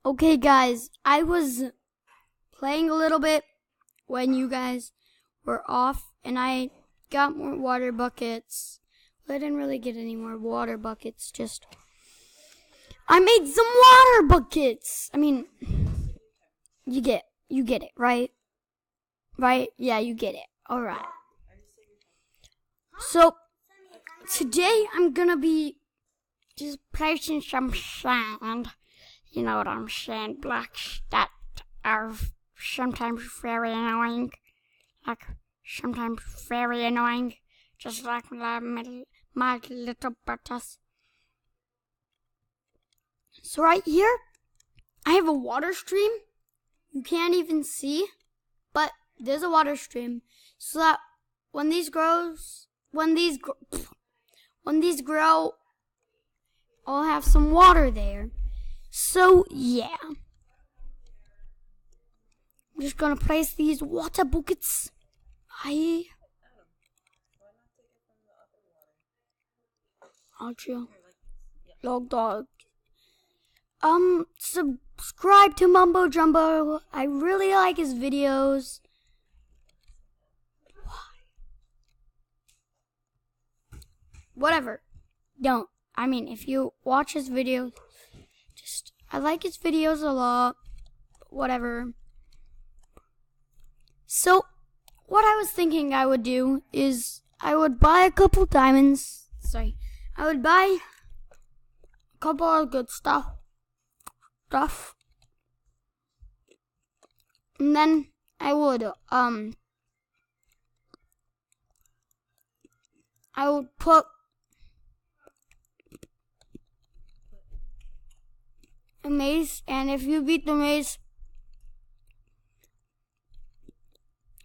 Okay, guys, I was playing a little bit when you guys were off, and I got more water buckets. Well, I didn't really get any more water buckets, just I made some water buckets. I mean, you get it, right? Right? Yeah, you get it. All right. So today I'm gonna be just placing some sand. You know what I'm saying? Blocks that are sometimes very annoying. Like, sometimes very annoying. Just like my little butters. So right here, I have a water stream. You can't even see, but there's a water stream. So that when these grow, I'll have some water there. So yeah, I'm just gonna place these water buckets. Aren't you? Log dog. Subscribe to Mumbo Jumbo. I really like his videos. Whatever. Don't. I mean, if you watch his videos, I like his videos a lot. Whatever. So, what I was thinking I would do is I would buy a couple diamonds. I would buy a couple of good stuff. And then I would put a maze, and if you beat the maze,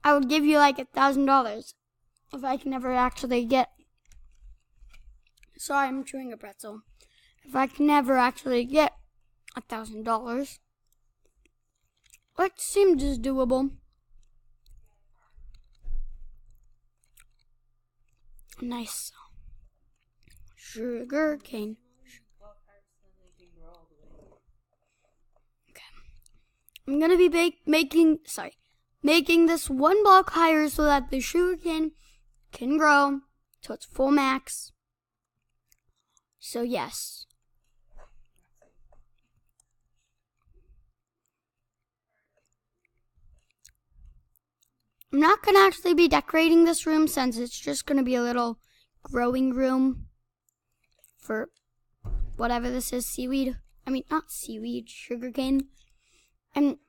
I would give you like $1,000 if I can never actually get. Sorry, I'm chewing a pretzel. If I can never actually get $1,000, which seems doable. Nice. Sugar cane. Okay. I'm gonna be making this 1 block higher so that the sugar cane can grow to its full max. So yes. I'm not going to actually be decorating this room since it's just going to be a little growing room for whatever this is, seaweed. I mean, not seaweed, sugarcane. And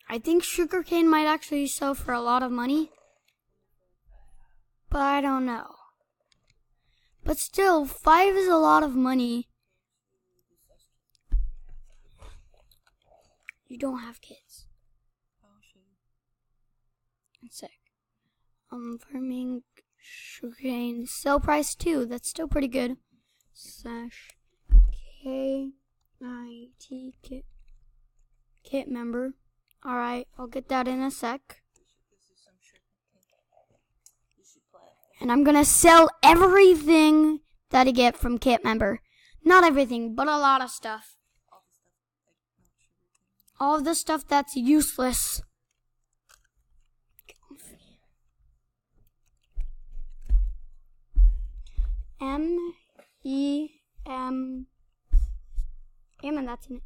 I think sugarcane might actually sell for a lot of money. But I don't know. But still, 5 is a lot of money. You don't have kids. Sick. Farming sugarcane sell price 2. That's still pretty good. /KIT kit member. All right, I'll get that in a sec. And I'm gonna sell everything that I get from kit member. Not everything, but a lot of stuff. All of the stuff that's useless. M-E-M. And that's in it.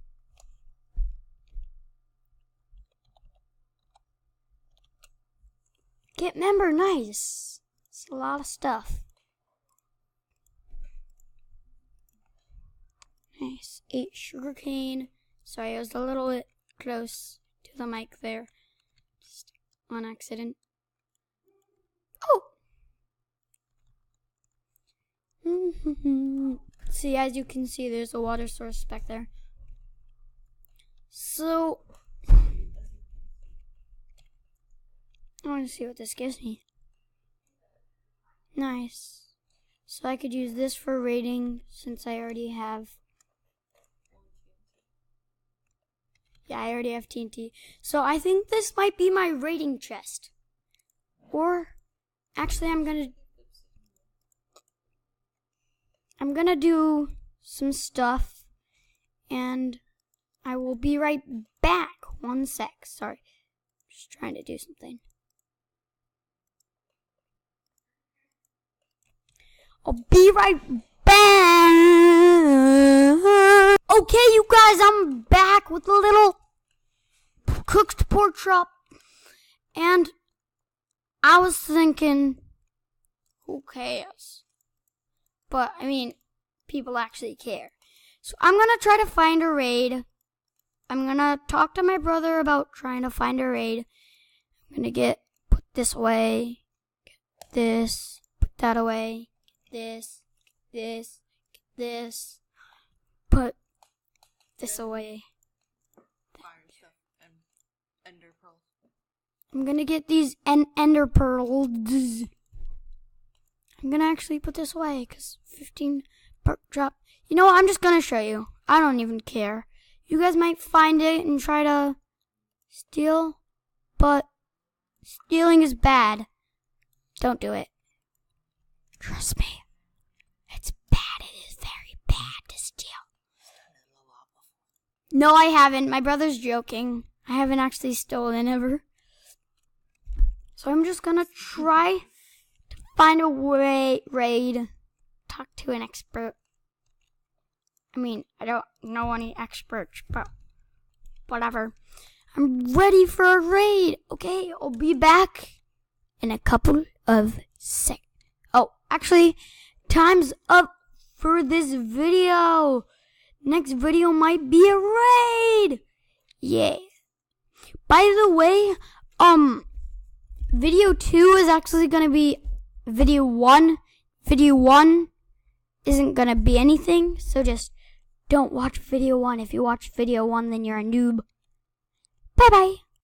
Kit member, nice. It's a lot of stuff. Nice. 8 sugarcane. Sorry, I was a little bit close to the mic there. Just on accident. Oh! See, as you can see, there's a water source back there. So, I want to see what this gives me. Nice. So I could use this for raiding since I already have. Yeah, I already have TNT. So I think this might be my raiding chest. Or, actually, I'm gonna do some stuff, and I will be right back. 1 sec. Sorry. Just trying to do something. I'll be right back. Okay, you guys, I'm back with a little cooked pork chop. And I was thinking, who cares? But, I mean, people actually care. So I'm going to try to find a raid. I'm going to talk to my brother about trying to find a raid. I'm going to put this away, get this, put that away, this, put this away. Fire stuff and ender pearls. I'm going to get these ender pearls. I'm going to actually put this away because 15 pork chop. You know what? I'm just going to show you. I don't even care. You guys might find it and try to steal, but stealing is bad. Don't do it. Trust me. It's bad. It is very bad to steal. No, I haven't. My brother's joking. I haven't actually stolen ever. So I'm just going to try to find a raid. Talk to an expert. I mean, I don't know any experts, but whatever. I'm ready for a raid. Okay, I'll be back in a couple of seconds. Oh, actually, time's up for this video. Next video might be a raid. Yeah. By the way, video 2 is actually going to be video 1. Video 1 isn't going to be anything, so just don't watch video 1. If you watch video 1, then you're a noob. Bye-bye.